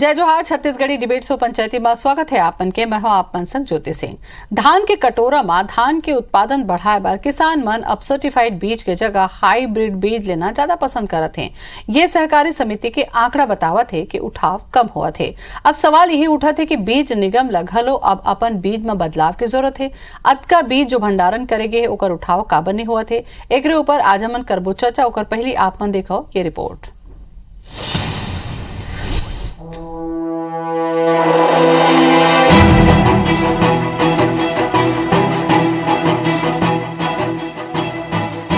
जय जोहार Chhattisgarhi debate show पंचायती में स्वागत है आपन के मैं हूं आपन संग ज्योति सिंह। धान के कटोरा में धान के उत्पादन बढ़ाए बार किसान मन अब सर्टिफाइड बीज के जगह हाईब्रिड बीज लेना ज्यादा पसंद करत हैं। ये सहकारी समिति के आंकड़ा बतावत है कि उठाव कम हुआ थे। अब सवाल यही उठा थे कि बीज निगम ल घलो अब अपन बीज में बदलाव की जरूरत है। अतका बीज जो भंडारण करेगे ओकर उठाव का बने हुआ थे। एकरे ऊपर आज हमन करबो चर्चा। ओकर पहली आपमन देखो ये रिपोर्ट।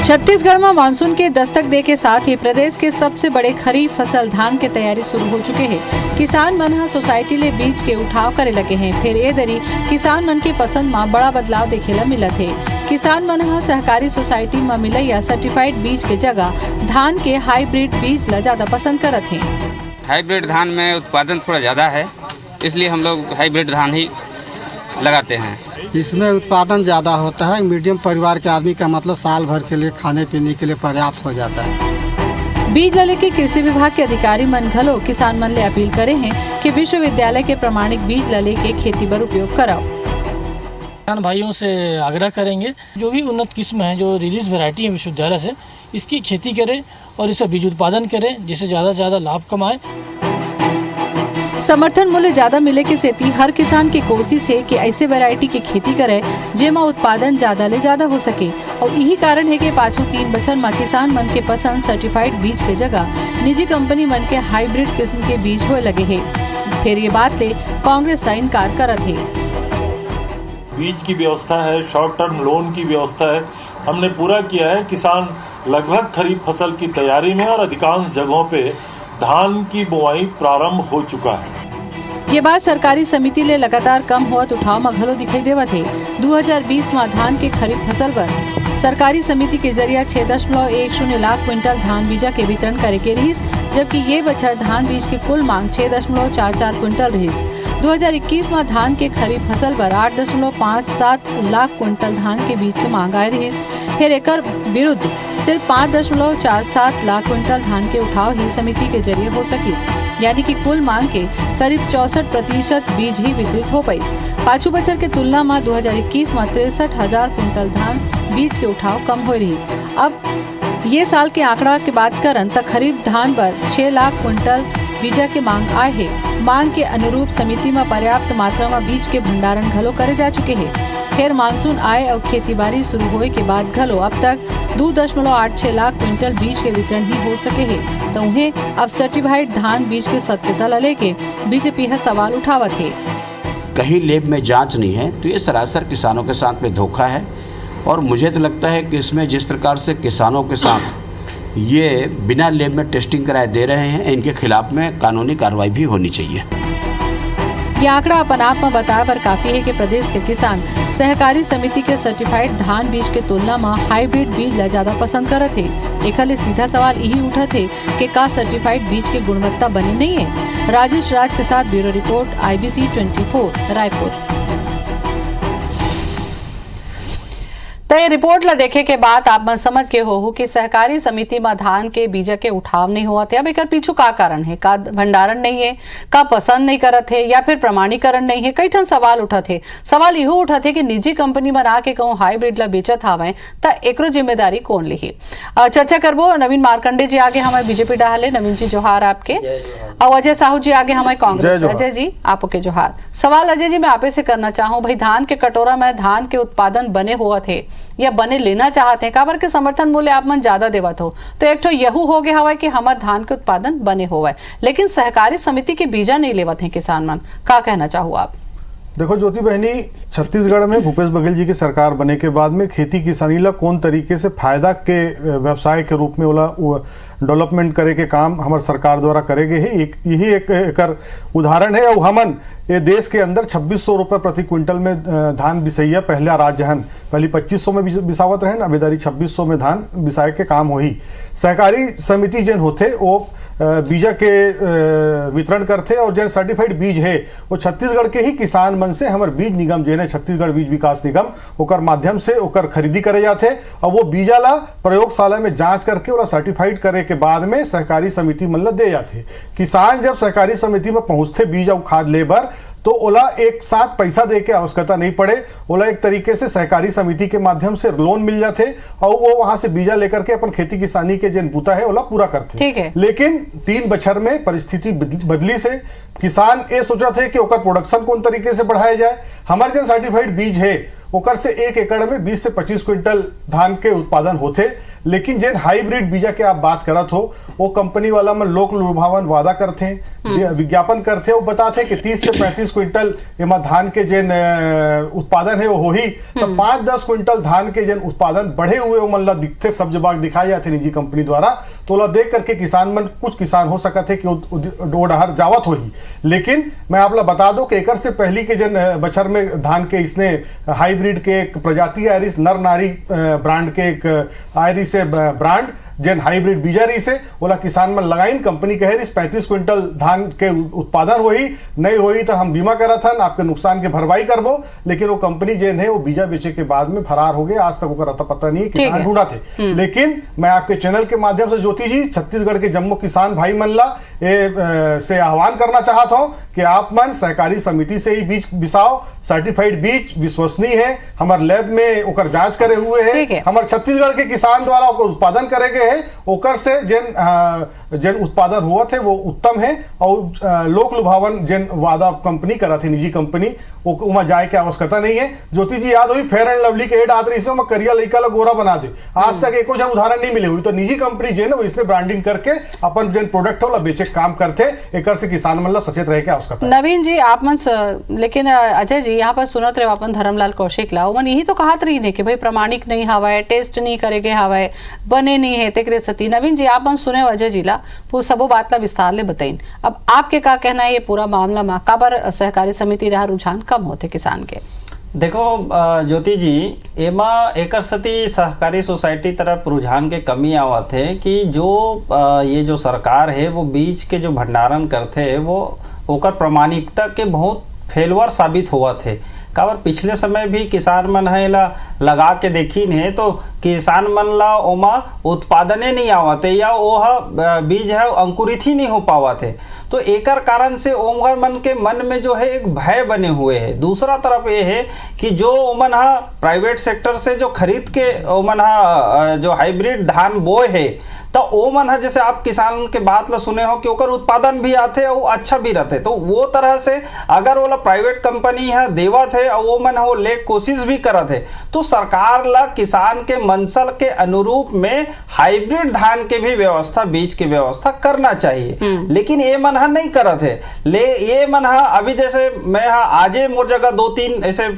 छत्तीसगढ़ में मानसून के दस्तक दे के साथ ही प्रदेश के सबसे बड़े खरीफ फसल धान के तैयारी शुरू हो चुके हैं। किसान मन हा सोसाइटी ले बीज के उठाव करे लगे हैं। फिर ए दरी किसान मन के पसंद में बड़ा बदलाव देखे ला मिलत है। किसान मन हा सहकारी सोसाइटी में मिलैया सर्टिफाइड बीज के जगह धान के हाईब्रिड बीज ला ज्यादा पसंद करत हैं। हाईब्रिड धान में उत्पादन थोड़ा ज़्यादा है, इसलिए हम लोग हाईब्रिड धान ही लगाते हैं। इसमें उत्पादन ज़्यादा होता है। मीडियम परिवार के आदमी का मतलब साल भर के लिए खाने पीने के लिए पर्याप्त हो जाता है। बीज ले के कृषि विभाग के अधिकारी मन घलो किसान मन ले अपील करे हैं कि विश्वविद्यालय के प्रमाणिक बीज ले के खेती पर उपयोग कराओ। किसान भाइयों से आग्रह करेंगे जो भी उन्नत किस्म है, जो रिलीज वैरायटी है विश्वविद्यालय से, इसकी खेती करें और इसका बीज उत्पादन करें जिससे ज़्यादा से ज़्यादा लाभ कमाए। समर्थन मूल्य ज्यादा मिले के सेती हर किसान की कोशिश है कि ऐसे वैरायटी की खेती करे जेमा उत्पादन ज्यादा ले ज्यादा हो सके। और यही कारण है कि पाछू 3 बछर में किसान मन के पसंद सर्टिफाइड बीज के जगह निजी कंपनी मन के हाईब्रिड किस्म के बीज होए लगे हैं। फिर ये बात ले कांग्रेस से इनकार करत है। बीज की व्यवस्था है, शॉर्ट टर्म लोन की व्यवस्था है, हमने पूरा किया है। किसान लगभग खरीफ फसल की तैयारी में और अधिकांश जगहों पे धान की बुआई प्रारंभ हो चुका है। ये बात सरकारी समिति ले लगातार कम होत उठाव में घलो दिखाई देवत है। 2020 में धान के खरीफ फसल पर सरकारी समिति के जरिए 6.10 लाख क्विंटल धान बीजा के वितरण करे के रहीस, जबकि ये बछर धान बीज की कुल मांग 6.44 क्विंटल रहीस। 2021 में धान के खरीफ फसल पर 8.57 लाख क्विंटल धान के बीज की मांग आए रहीस। फिर एकर विरुद्ध सिर्फ 5.47 लाख क्विंटल धान के उठाव ही समिति के जरिए हो सकीस, यानी कि कुल मांग के करीब 64% बीज ही वितरित हो पाइस। पाछू बछर के तुलना में 2021 में 63,000 क्विंटल धान बीज के उठाव कम हो रही। अब ये साल के आंकड़ा की बात करन तक खरीफ धान पर 6 लाख क्विंटल बीजा के मांग आए है। मांग के अनुरूप समिति में पर्याप्त मात्रा में बीज के भंडारण घलो करे जा चुके हैं। फिर मानसून आए और खेती बाड़ी शुरू होए के बाद घलो अब तक 2.86 लाख क्विंटल बीज के वितरण ही हो सके हैं। तो उन्हें अब सर्टिफाइड धान बीज के सत्यता लेके बीजेपी है सवाल उठावत है। कहीं लेब में जांच नहीं है तो ये सरासर किसानों के साथ में धोखा है। और मुझे तो लगता है कि इसमें जिस प्रकार से किसानों के साथ ये बिना लेब में टेस्टिंग कराए दे रहे हैं, इनके खिलाफ में कानूनी कार्रवाई भी होनी चाहिए। ये आंकड़ा अपन आप में बताए पर काफी है कि प्रदेश के किसान सहकारी समिति के सर्टिफाइड धान बीज के तुलना में हाईब्रिड बीज ला ज्यादा पसंद करत है। एक ले सीधा सवाल यही उठा थे कि का सर्टिफाइड बीज की गुणवत्ता बनी नहीं है। राजेश राज के साथ ब्यूरो रिपोर्ट IBC 24 रायपुर। तो ये रिपोर्ट ला देखे के बाद आप मन समझ के हो कि सहकारी समिति में धान के बीजा के उठाव नहीं हुआ थे। अब एक पीछू का कारण है, का भंडारण नहीं है, का पसंद नहीं करत है, या फिर प्रमाणीकरण नहीं है। कई ठन सवाल उठा थे। सवाल यहो उठा थे कि निजी कंपनी में आके कहूँ हाईब्रिड ला बेचत हवे तो एकरो जिम्मेदारी कौन लिही। चर्चा करबो। नवीन मार्कंडे जी आगे हमारे बीजेपी डाले। नवीन जी जोहार आपके। और अजय साहू जी आगे हमारे कांग्रेस। अजय जी आपके जोहार। सवाल अजय जी मैं आपे से करना चाहूँ, भाई धान के कटोरा में धान के उत्पादन बने हुआ थे या बने लेना चाहते हैं, काबर के समर्थन मूल्य आप मन ज्यादा देवत हो तो एक तो यहू हो गया हवा कि हमारे धान के उत्पादन बने हुआ है, लेकिन सहकारी समिति के बीजा नहीं लेवत हैं किसान मन। का कहना चाहूँ आप? देखो ज्योति बहनी, छत्तीसगढ़ में भूपेश बघेल जी की सरकार बने के बाद में खेती किसानी ला कौन तरीके से फायदा के व्यवसाय के रूप में ओला डेवलपमेंट करे के काम हमारे सरकार द्वारा करेगे ही। यही एक उदाहरण है। और हमन ये देश के अंदर 2600 रुपये प्रति क्विंटल में धान बिसैया पहला राज्य हन पहले 2500 में बिसावत रहे ना, अबेदारी 2600 में धान बिसाए के काम हो ही। सहकारी समिति जन होते वो बीजा के वितरण करते और जन सर्टिफाइड बीज है वो छत्तीसगढ़ के ही किसान मन से हमारे बीज निगम जो है छत्तीसगढ़ बीज विकास निगम ओकर माध्यम से ओकर खरीदी करे जाते और वो बीजा ला प्रयोगशाला में जांच करके और सर्टिफाइड करे के बाद में सहकारी समिति मन ला दे जाते। किसान जब सहकारी समिति में पहुंचते बीज और खाद लेबर तो ओला एक साथ पैसा दे के आवश्यकता नहीं पड़े, ओला एक तरीके से सहकारी समिति के माध्यम से लोन मिल जाते और वो वहां से बीजा लेकर के अपन खेती किसानी के जन बूता है ओला पूरा करते। ठीक है। लेकिन 3 बछर में परिस्थिति बदली से किसान ये सोचा थे कि ओकर प्रोडक्शन कौन तरीके से बढ़ाया जाए। हमारे जन सर्टिफाइड बीज है ओकर से 1 एकड़ में 20 से 25 क्विंटल धान के उत्पादन होते, लेकिन जिन हाइब्रिड बीजा के आप बात करत हो वो कंपनी वाला में लोक लुभावन वादा करते, विज्ञापन करते, वो बताते कि 30 से 35 क्विंटल एमा धान के जिन उत्पादन है वो हो ही तो 5-10 क्विंटल धान के जिन उत्पादन बढ़े हुए वो मन ला दिखते, सब जबाग दिखाए जाते निजी कंपनी द्वारा। तो ला देख करके किसान मन कुछ किसान हो सकते है कि डोडहर जावत हो ही। लेकिन मैं आप ला बता दो कि एकर से पहली के जन बछर में धान के इसने हाइब्रिड के एक प्रजाति आयरिस नर नारी ब्रांड के एक आयरिस ब्रांड जन हाइब्रिड बीजा रही से बोला किसान में लगाइन कंपनी कहे रही 35 क्विंटल धान के उत्पादन हो ही नहीं हो ही तो हम बीमा करा था आपके नुकसान के भरवाई करबो, लेकिन वो कंपनी जन है वो बीजा बेचे के बाद में फरार हो गए। आज तक वो अता पता नहीं किसान ढूंढा थे। लेकिन मैं आपके चैनल के माध्यम से ज्योति जी छत्तीसगढ़ के जम्मू किसान भाई मन ला से आह्वान करना चाहता हूँ कि आप मन सहकारी समिति से ही बीज बिसाओ। सर्टिफाइड बीज विश्वसनीय है, हमारे लैब में ओकर जांच करे हुए है, हमारे छत्तीसगढ़ के किसान द्वारा ओकर उत्पादन करे गए है, ओकर से जन उत्पादन हुआ थे वो उत्तम है और लोक लुभावन जन वादा कंपनी करा थी निजी कंपनी उमा जाए के आवश्यकता नहीं है। ज्योति जी याद हुई फेयर एंड लवली के एड आत रही से करिया लड़का ला गोरा बना दे, आज तक एको जन उदाहरण नहीं मिले हुई। तो निजी कंपनी जो है ना इसने ब्रांडिंग करके अपन जन प्रोडक्ट होला बेचे काम करते, एकर से किसान मन ला सचेत रहे के आवश्यकता। नवीन जी आप मन लेकिन अजय जी यहाँ पर सुनत रहे अपन धर्मलाल कौशिक ला मन यही तो कहत रही ने कि भाई प्रमाणिक नहीं हवाए, टेस्ट नहीं करेगे हवाए, बने नहीं है तेकरे सती। नवीन जी आप मन सुने अजय जी ला सबो बात ला विस्तार ले बताइन, अब आपके का कहना है ये पूरा मामला में काबर सहकारी समिति रहा रुझान कम होते किसान के? देखो ज्योति जी एमा एकर सती सहकारी सोसाइटी तरफ रुझान के कमी आवत है कि जो ये जो सरकार है वो बीज के जो भंडारण करते है वो ओकर प्रमाणिकता के बहुत फेलवर साबित हुआ थे। काबर पिछले समय भी किसान मन है ला लगा के देखी है तो किसान मन ला ओमा उत्पादने नहीं आवते या वो बीज है अंकुरित ही नहीं हो पावत है। तो एकर कारण से ओमगर मन के मन में जो है एक भय बने हुए है। दूसरा तरफ ये है कि जो ओमन हा प्राइवेट सेक्टर से जो खरीद के ओमन हा जो हाइब्रिड धान बोए है तो ओमन है जैसे आप किसान के बात ला सुने हो कि ओकर उत्पादन भी आते और अच्छा भी रहते, तो वो तरह से अगर वो प्राइवेट कंपनी है देवत है और वो मन वो ले कोशिश भी करत है तो सरकार ला किसान के मंसल के अनुरूप में हाइब्रिड धान के भी व्यवस्था बीज की व्यवस्था करना चाहिए। लेकिन ये मन है नहीं करत है। ये मन है अभी जैसे मैं आजे मोर जगह 2-3 ऐसे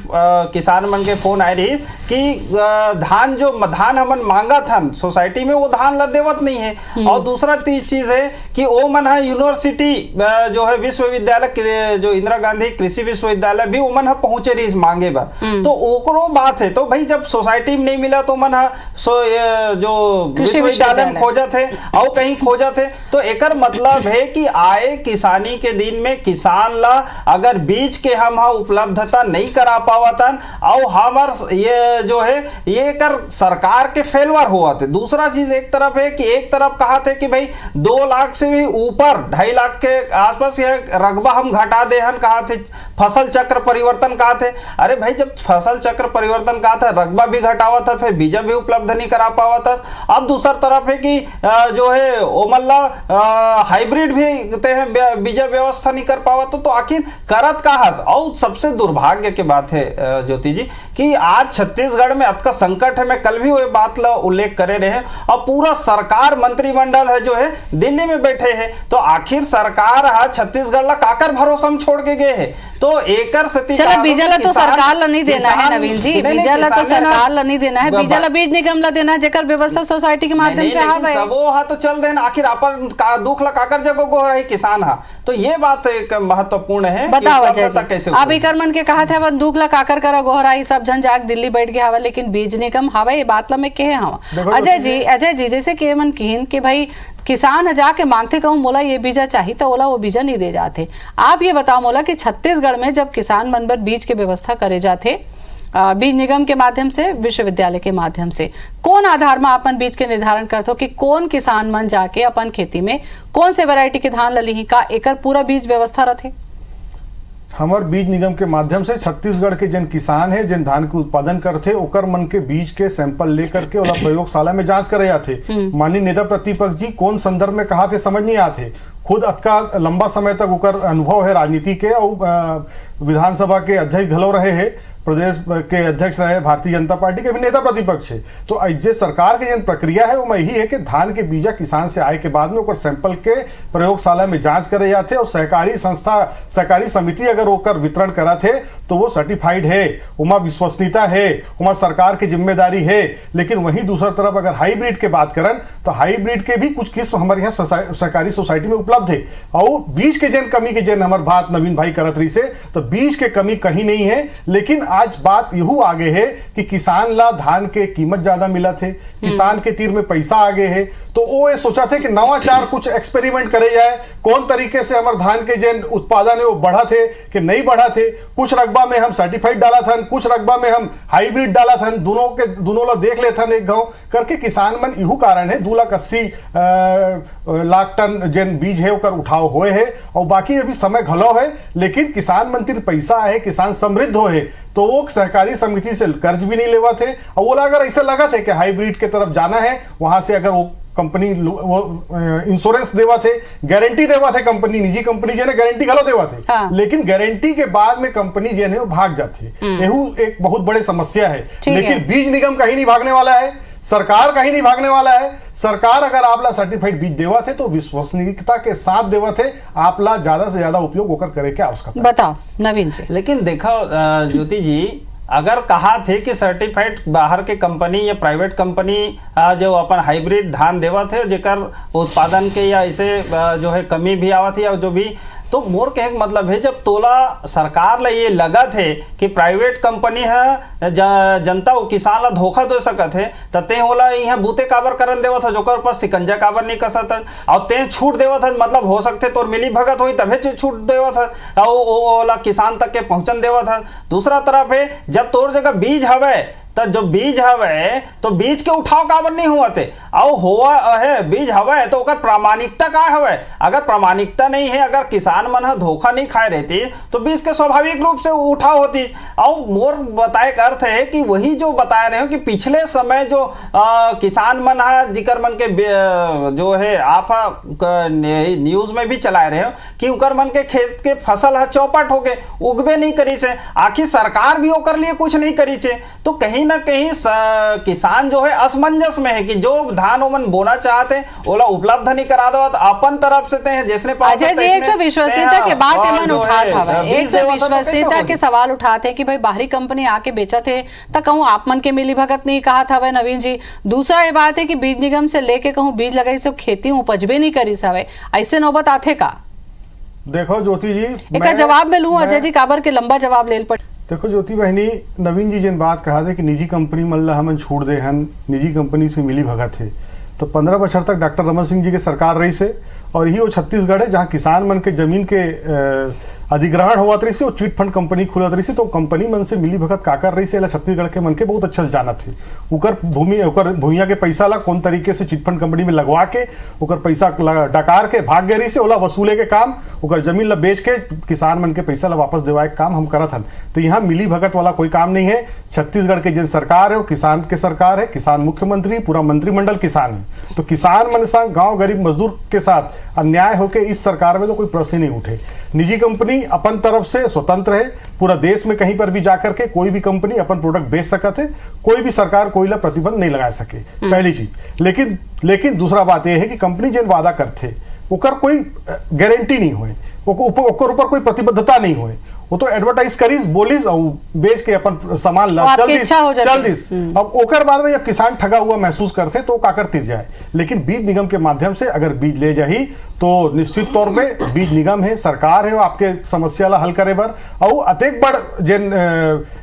किसान मन के फोन आए रही कि धान हमन मांगा था सोसाइटी में वो धान ला देवत नहीं है। और दूसरा चीज है कि वो मन है यूनिवर्सिटी जो है विश्वविद्यालय जो इंदिरा गांधी कृषि विश्वविद्यालय भी वो मन है पहुंचे रही इस मांगे पर। तो ओकरो बात है तो भाई जब सोसाइटी में नहीं मिला तो मन है जो विश्वविद्यालय में खोजा थे और कहीं खोजा थे। तो एकर मतलब है कि आए किसानी के दिन में किसान ला अगर बीज के हम उपलब्धता नहीं करा पावतन और हमार ये जो है ये कर सरकार के फेलवर हुआ थे। दूसरा चीज एक तरफ है कि एक तरफ कहा थे कि भाई 2 लाख से भी ऊपर 2.5 लाख के आसपास ये रकबा हम घटा दे हन कहा थे, फसल चक्र परिवर्तन कहा थे। अरे भाई जब फसल चक्र परिवर्तन कहा था रकबा भी घटावा था फिर बीजा भी उपलब्ध नहीं करा पावा था। अब दूसरा तरफ है कि जो है ओमल्ला हाइब्रिड भी बीजा व्यवस्था नहीं कर पावा तो आखिर करत कहा। और सबसे दुर्भाग्य की बात है ज्योति जी कि आज छत्तीसगढ़ में अतका संकट है, मैं कल भी वो बात ला उल्लेख करे रहे और पूरा सरकार सरकार मंत्रिमंडल है जो है दिल्ली में बैठे है। तो आखिर सरकार छत्तीसगढ़ ला काकर भरोसा में छोड़ के गए है। तो एकर सती चलो बीजा ला तो सरकार ला नहीं देना है नवीन जी, बीजा ला तो सरकार ला नहीं देना है, बीजा ला बीज निगम ला देना है, जेकर व्यवस्था सोसाइटी के माध्यम से हावे सबो हा तो चल देना। आखिर अपन दुख ला काकर जगह गो रही किसान हा। तो ये बात एक महत्वपूर्ण है। बताओ अजय जी, आप एकर मन के कहा थे बंदूक ला काकर करा गोहराई सब जन जाग दिल्ली बैठ गया हवा, लेकिन बीज निगम हवा ये बात ला में कहे हवा। अजय जी जैसे के मन कहन कि भाई किसान जाके मांगते कहूँ मोला ये बीजा चाहिए तो ओला वो बीजा नहीं दे जाते। आप ये बताओ मोला कि छत्तीसगढ़ में जब किसान मन बर बीज के व्यवस्था करे जाते बीज निगम के माध्यम से, विश्वविद्यालय के माध्यम से, कौन आधार में अपन बीज के निर्धारण करते हो कि कौन किसान मन जाके अपन खेती में कौन से वैरायटी के धान लली का एकर पूरा बीज व्यवस्था रहते? हमार बीज निगम के माध्यम से छत्तीसगढ़ के जन किसान है जिन धान के उत्पादन करते ओकर मन के बीज के सैंपल लेकर के ओला प्रयोगशाला में जांच करे जाते। माननीय नेता प्रतिपक्ष जी कौन संदर्भ में कहा थे समझ नहीं आते, खुद अतका लंबा समय तक ओकर अनुभव है राजनीति के और विधानसभा के अध्यक्ष घलो रहे है, प्रदेश के अध्यक्ष रहे, भारतीय जनता पार्टी के भी नेता प्रतिपक्ष है। तो जो सरकार की जन प्रक्रिया है वो यही है कि धान के बीजा किसान से आए के बाद में ओकर सैंपल के प्रयोगशाला में जांच करे जाते और सहकारी संस्था, सहकारी समिति अगर ओकर वितरण करा थे तो वो सर्टिफाइड है, उमा विश्वसनीयता है, उमा सरकार की जिम्मेदारी है। लेकिन वहीं दूसरी तरफ अगर हाईब्रिड के बात करन तो हाईब्रिड के भी कुछ किस्म हमारे यहाँ सहकारी सोसाइटी में उपलब्ध है और बीज के जन कमी के जन हमारे बात नवीन भाई करत रही से, तो बीज के कमी कहीं नहीं है। लेकिन आज बात यहू आगे है कि किसान ला धान के कीमत ज्यादा मिला थे, किसान के तीर में पैसा आगे है, तो वो ये सोचा थे कि नवाचार कुछ एक्सपेरिमेंट करे जाए, कौन तरीके से हमारे धान के जन उत्पादन है वो बढ़ा थे कि नहीं बढ़ा थे। कुछ रकबा में हम सर्टिफाइड डाला था, कुछ रकबा में हम हाईब्रिड डाला था, दोनों ला देख ले था एक गांव करके किसान मन यहू कारण है 2,80,00,000 टन जन बीज है ओकर उठाव होए है और बाकी अभी समय घलो है। लेकिन किसान मंत्री पैसा है, किसान समृद्ध हो है तो वो सहकारी समिति से कर्ज भी नहीं लेवा थे और वो अगर ऐसा लगा थे कि हाईब्रिड के तरफ जाना है, वहां से अगर वो कंपनी वो इंश्योरेंस देवा थे, गारंटी देवा थे, कंपनी निजी कंपनी जो है गारंटी गलत देवा थे। हाँ। लेकिन गारंटी के बाद में कंपनी जो है वो भाग जाती है, यही एक बहुत बड़ी समस्या है। लेकिन बीज निगम कहीं नहीं भागने वाला है, सरकार कहीं नहीं भागने वाला है। सरकार अगर आपला सर्टिफाइड बीज देवा थे तो विश्वसनीयता के साथ देवा थे, आपला ज्यादा से ज्यादा उपयोग होकर करे के आवश्यकता। बताओ नवीन जी। लेकिन देखो ज्योति जी, अगर कहा थे कि सर्टिफाइड बाहर के कंपनी या प्राइवेट कंपनी जो अपन हाइब्रिड धान देवा थे जेकर उत्पादन के या इसे जो है कमी भी आवा थी या जो भी, तो मोर कहे मतलब है जब तोला सरकार ला ये लगा थे कि प्राइवेट कंपनी है जनता और किसान ला धोखा दे सकत है ते होला यहाँ बूते काबर करन देवा था जोकर पर सिकंजा काबर नहीं कसत और ते छूट देवा था, मतलब हो सकते तोर मिली भगत होई तभे छूट देवा था और ओला किसान तक के पहुंचन देवा था। दूसरा तरफ है जब तोर जगह बीज हवे तो जो बीज हवे तो बीज के उठाव काबर नहीं हुआ थे और हुआ है बीज हवे तो ओकर प्रामाणिकता का हवे। अगर प्रामाणिकता नहीं है, अगर किसान मन धोखा नहीं खाए रहती तो बीज के स्वाभाविक रूप से उठाव होती। और मोर बताए का अर्थ है कि वही जो बता रहे हो कि पिछले समय जो किसान मन जिकर मन के जो है आप न्यूज में भी चला रहे हो कि उकर मन के खेत के फसल चौपट हो गए, उगबे नहीं करी से, आखिर सरकार भी ओकर लिए कुछ नहीं करी से। तो कहीं ना कहीं किसान जो है असमंजस में है कि जो धान ओमन बोना चाहते हैं ओला उपलब्ध नहीं करा दो अपन तरफ से ते जैसने अजय जी एक विश्वसनीयता के बात मन उठा था, एक विश्वसनीयता के सवाल उठाते कि भाई बाहरी कंपनी आके बेचा थे तो कहूँ आप मन के मिली भगत नहीं कहा था वह नवीन जी। दूसरा ये बात है कि बीज निगम से लेके कहूँ बीज लगाई से खेती उपजबे नहीं करी सवे, ऐसे नौबत आते का? देखो ज्योति जी एक जवाब में लूं अजय जी काबर के लंबा जवाब ले पड़। देखो ज्योति बहनी, नवीन जी जिन बात कहा थे कि निजी कंपनी मल्ला हमन छूट दे हन, निजी कंपनी से मिली भगत है, तो 15 बछर तक डॉक्टर रमन सिंह जी के सरकार रही से और यही वो छत्तीसगढ़ है जहाँ किसान मन के जमीन के अधिग्रहण हुआ रही से, वो चिट फंड कंपनी खुलत रही से, तो कंपनी मन से मिली भगत का कर रही से छत्तीसगढ़ के मन के बहुत अच्छा से जाना थे। उकर भूमिया के पैसा ला कौन तरीके से चिट फंड कंपनी में लगवा के उकर पैसा डकार के भाग गए रही से ओला वसूले के काम, उकर जमीन ला बेच के किसान मन के पैसा ला वापस देवाए के काम हम करत हन। तो यहाँ मिली भगत वाला कोई काम नहीं है। छत्तीसगढ़ के जिन सरकार है वो किसान के सरकार है, किसान मुख्यमंत्री पूरा मंत्रिमंडल किसान है, तो किसान मन संग गाँव गरीब मजदूर के साथ अन्याय होके इस सरकार में तो कोई प्रश्न नहीं उठे। निजी कंपनी कंपनी अपन तरफ से स्वतंत्र है, पूरा देश में कहीं पर भी जाकर के कोई भी कंपनी अपन प्रोडक्ट बेच सकत है, कोई भी सरकार कोई ला प्रतिबंध नहीं लगा सके, पहली चीज। लेकिन दूसरा बात यह है कि कंपनी जिन वादा करते ओकर कोई गारंटी नहीं होए, ओकर ऊपर कोई प्रतिबद्धता नहीं होए, वो तो एडवर्टाइज करीस बोलिस और बेच के अपन सामान ला चल दिस। अब ओकर बाद में जब किसान ठगा हुआ महसूस करते तो काकर तिर जाए। लेकिन बीज निगम के माध्यम से अगर बीज ले जाही तो निश्चित तौर पे बीज निगम है, सरकार है, वो आपके समस्या ला हल करे बर और अतेक बड़ जिन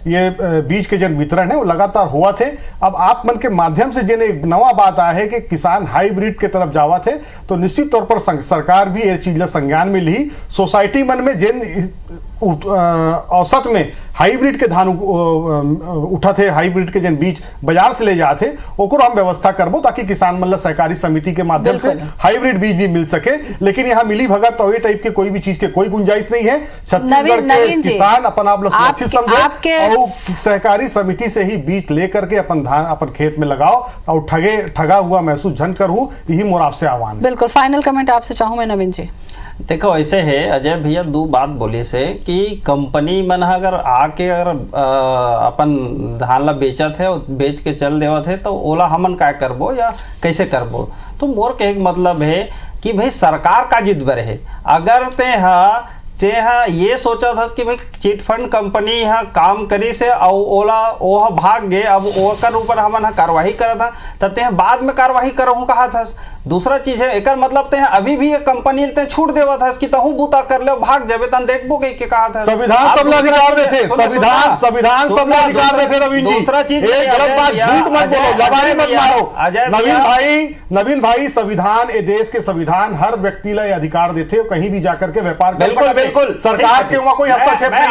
ये बीज के जिन वितरण है वो लगातार हुआ थे। अब आप मन के माध्यम से जिन एक नवा बात आया है कि किसान हाइब्रिड के तरफ जावा थे, तो निश्चित तौर पर सरकार भी ये चीज ला संज्ञान में ली। सोसाइटी मन में जिन औसत में हाइब्रिड के धान उठा थे, हाइब्रिड के जिन बीज बाजार से ले जाते ओकरो हम व्यवस्था करबो ताकि किसान मतलब सहकारी समिति के माध्यम से हाइब्रिड बीज भी मिल सके। लेकिन यहाँ मिली भगत और ये टाइप के कोई भी चीज के कोई गुंजाइश नहीं है। छत्तीसगढ़ के किसान अपन आप सुरक्षित समझे और सहकारी समिति से ही बीज लेकर के अपन धान अपन खेत में लगाओ और ठगा हुआ महसूस झन करूँ, यही मोर आपसे आह्वान। बिल्कुल, फाइनल कमेंट आपसे चाहूँ मैं नवीन जी। देखो ऐसे है अजय भैया, दो बात बोली से कि कंपनी मन अगर आके अगर अपन धान ला बेचत है बेच के चल देवत है तो ओला हमन क्या करबो या कैसे करबो। तो मोर के एक मतलब है कि भाई सरकार का जिद बर है। अगर ते ये सोचा था कि भाई चिट फंड कंपनी यहाँ काम करी से और ओला ओह भाग गए, अब ओकर ऊपर हमन कार्रवाई करा था तो ते बाद में कार्रवाई करहूँ कहा था। दूसरा चीज है एक मतलब ते अभी भी एक कंपनी ते छूट देवा था कि तहु बूता कर ले भाग जाबे तन देखबो के कहा था। संविधान सबला अधिकार देते, संविधान सबला अधिकार देते नवीन जी। दूसरा चीज एक गलत बात झूठ मत बोलो, लबारी मत मारो। नवीन भाई संविधान ये देश के संविधान हर व्यक्ति ला अधिकार देते कहीं भी जाकर के व्यापार कर सकते। बिल्कुल सरकार के वहां कोई हस्तक्षेप नहीं है।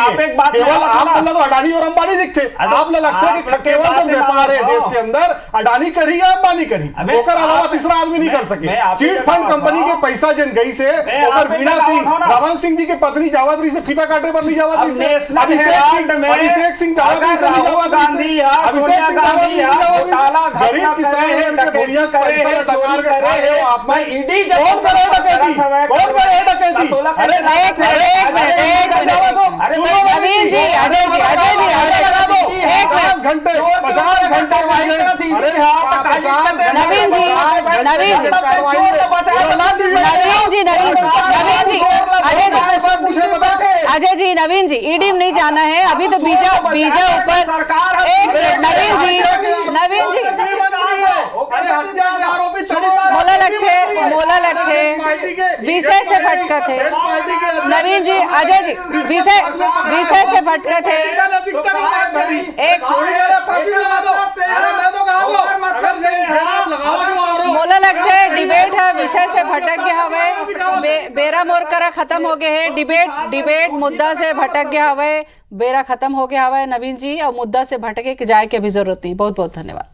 केवल आप मतलब अडानी और अंबानी दिखते, आप लगता है कि केवल जो व्यापार है देश के अंदर अडानी करी या अंबानी करी, ओकर अलावा तीसरा आदमी नहीं कर सके। चिट फंड कंपनी के पैसा जन गई से ओकर वीणा सिंह, रमन सिंह जी के पत्नी जावत्री से फीता काटे पर नहीं जावत्री से, अभिषेक सिंह जावत्री से नहीं जावत्री, अभिषेक सिंह जावत्री से गरीब किसान है उनके बोलियां पैसा टकार के खाए हो आप में ईडी कौन करे डकैती, कौन करे डकैती। अरे नवीन जी 50 घंटे अजय जी नवीन जी ईडी नहीं जाना है अभी तो बीजा ऊपर। एक नवीन जी मोला लगते विषय से भटकत है। नवीन जी अजय जी विषय से भटकत है। एक मोला लगते है डिबेट है विषय से भटक गया हवे, बेरा मोर करा खत्म हो गए है। डिबेट मुद्दा से भटक गया हवे, बेरा खत्म हो गया हवे नवीन जी, और मुद्दा से भटके जाए की अभी जरूरत नहीं। बहुत बहुत धन्यवाद।